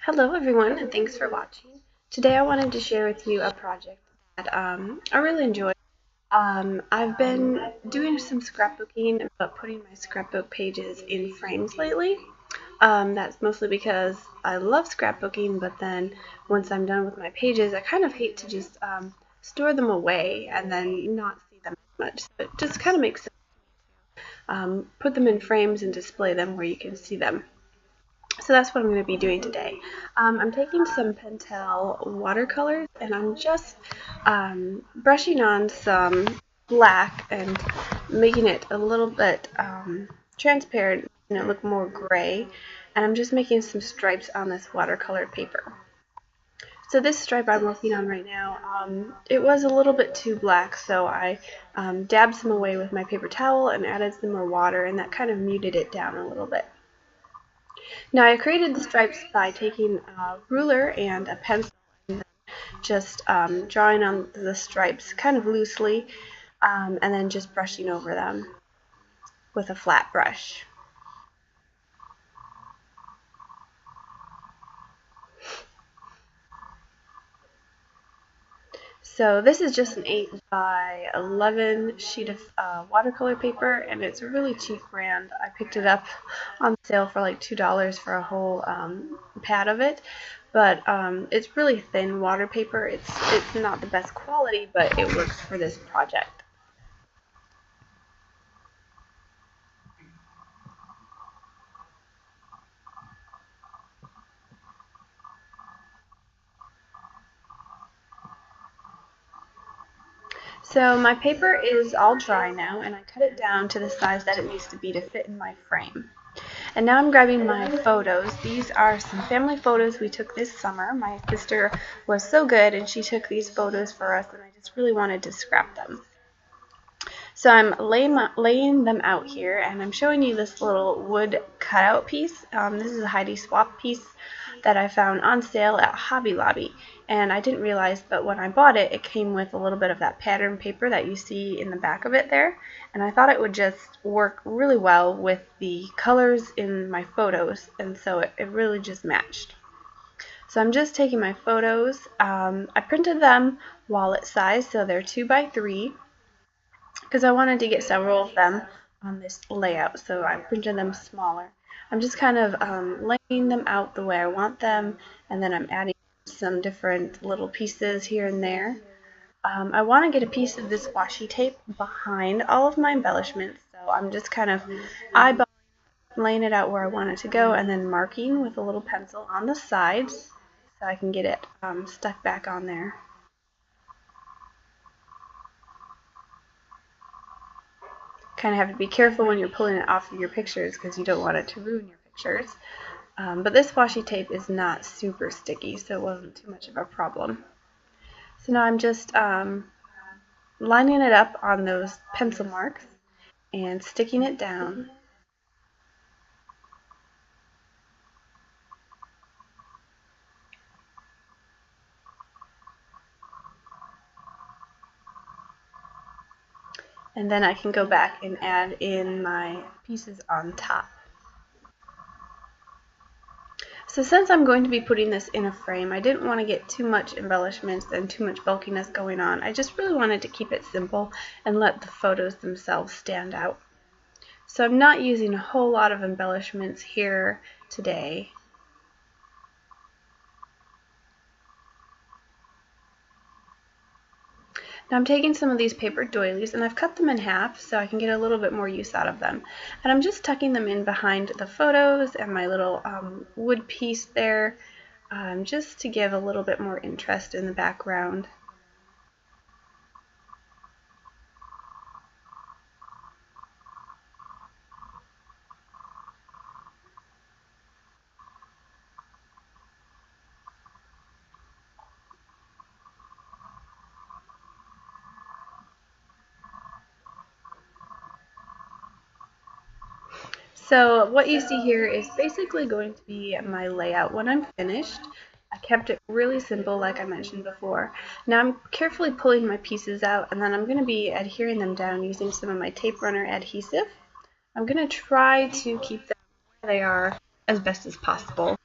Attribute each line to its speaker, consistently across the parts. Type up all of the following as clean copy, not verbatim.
Speaker 1: Hello everyone, and thanks for watching. Today I wanted to share with you a project that I really enjoy. I've been doing some scrapbooking, but putting my scrapbook pages in frames lately. That's mostly because I love scrapbooking, but then once I'm done with my pages, I kind of hate to just store them away and then not see them as much. So it just kind of makes sense to put them in frames and display them where you can see them. So that's what I'm going to be doing today. I'm taking some Pentel watercolors and I'm just brushing on some black and making it a little bit transparent, and it look more gray. And I'm just making some stripes on this watercolor paper. So this stripe I'm working on right now, it was a little bit too black, so I dabbed some away with my paper towel and added some more water, and that kind of muted it down a little bit. Now I created the stripes by taking a ruler and a pencil and just drawing on the stripes kind of loosely and then just brushing over them with a flat brush. So this is just an 8 by 11 sheet of watercolor paper, and it's a really cheap brand. I picked it up on sale for like $2 for a whole pad of it. But it's really thin water paper. It's not the best quality, but it works for this project. So my paper is all dry now, and I cut it down to the size that it needs to be to fit in my frame. And now I'm grabbing my photos. These are some family photos we took this summer. My sister was so good, and she took these photos for us, and I just really wanted to scrap them. So I'm laying them out here, and I'm showing you this little wood cutout piece. This is a Heidi Swap piece that I found on sale at Hobby Lobby, and I didn't realize, but when I bought it, it came with a little bit of that pattern paper that you see in the back of it there, and I thought it would just work really well with the colors in my photos, and so it really just matched. So I'm just taking my photos. I printed them wallet size, so they're 2 by 3. Because I wanted to get several of them on this layout, so I printed them smaller. I'm just kind of laying them out the way I want them, and then I'm adding some different little pieces here and there. I want to get a piece of this washi tape behind all of my embellishments, so I'm just kind of eyeballing, laying it out where I want it to go, and then marking with a little pencil on the sides so I can get it stuck back on there. Kind of have to be careful when you're pulling it off of your pictures because you don't want it to ruin your pictures. But this washi tape is not super sticky, so it wasn't too much of a problem. So now I'm just lining it up on those pencil marks and sticking it down. And then I can go back and add in my pieces on top. So since I'm going to be putting this in a frame, I didn't want to get too much embellishments and too much bulkiness going on. I just really wanted to keep it simple and let the photos themselves stand out. So I'm not using a whole lot of embellishments here today. Now I'm taking some of these paper doilies and I've cut them in half so I can get a little bit more use out of them. And I'm just tucking them in behind the photos and my little wood piece there, just to give a little bit more interest in the background. So what you see here is basically going to be my layout when I'm finished. I kept it really simple like I mentioned before. Now I'm carefully pulling my pieces out and then I'm going to be adhering them down using some of my tape runner adhesive. I'm going to try to keep them where they are as best as possible.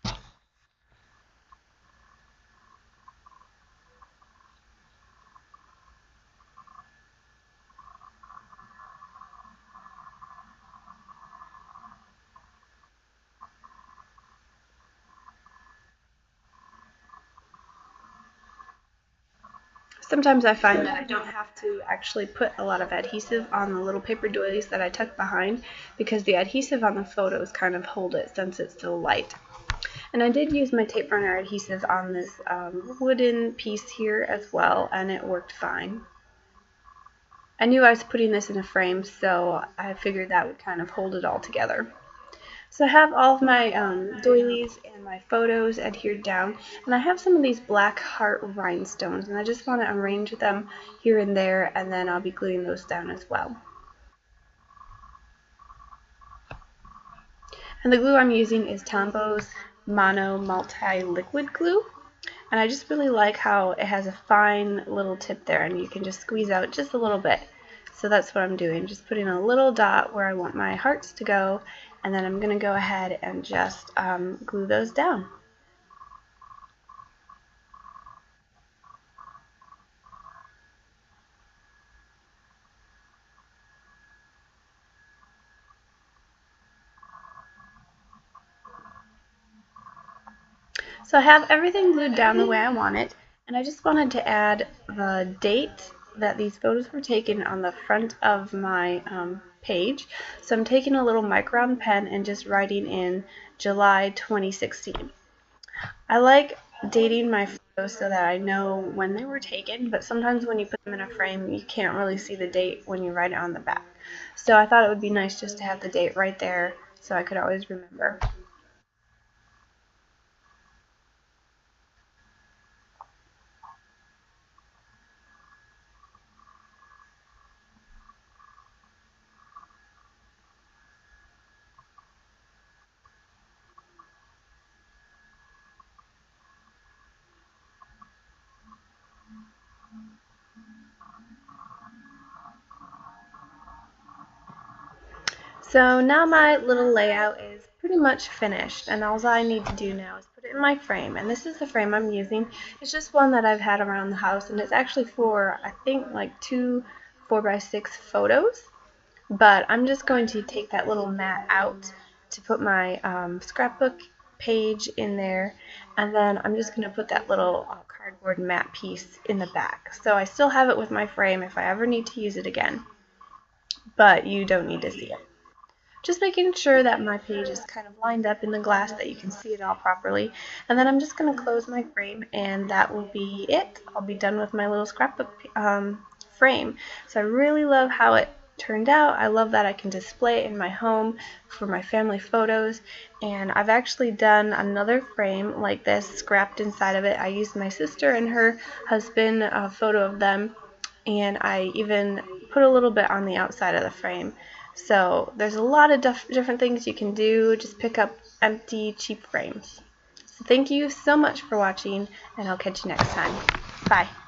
Speaker 1: Sometimes I find that I don't have to actually put a lot of adhesive on the little paper doilies that I tuck behind because the adhesive on the photos kind of hold it since it's so light. And I did use my tape runner adhesive on this wooden piece here as well, and it worked fine. I knew I was putting this in a frame, so I figured that would kind of hold it all together. So I have all of my doilies and my photos adhered down, and I have some of these black heart rhinestones, and I just want to arrange them here and there, and then I'll be gluing those down as well. And the glue I'm using is Tombo's Mono Multi-Liquid Glue, and I just really like how it has a fine little tip there, and you can just squeeze out just a little bit. So that's what I'm doing, just putting a little dot where I want my hearts to go, and then I'm going to go ahead and just glue those down. So I have everything glued down the way I want it, and I just wanted to add the date that these photos were taken on the front of my page. So I'm taking a little micron pen and just writing in July 2016. I like dating my photos so that I know when they were taken, but sometimes when you put them in a frame, you can't really see the date when you write it on the back. So I thought it would be nice just to have the date right there so I could always remember. So now my little layout is pretty much finished, and all I need to do now is put it in my frame. And this is the frame I'm using. It's just one that I've had around the house, and it's actually for, I think, like 2 4x6 photos. But I'm just going to take that little mat out to put my scrapbook page in there, and then I'm just going to put that little cardboard mat piece in the back. So I still have it with my frame if I ever need to use it again, but you don't need to see it. Just making sure that my page is kind of lined up in the glass that you can see it all properly. And then I'm just going to close my frame, and that will be it. I'll be done with my little scrapbook frame. So I really love how it turned out. I love that I can display it in my home for my family photos. And I've actually done another frame like this scrapped inside of it. I used my sister and her husband, a photo of them, and I even put a little bit on the outside of the frame. So there's a lot of different things you can do. Just pick up empty, cheap frames. So thank you so much for watching, and I'll catch you next time. Bye.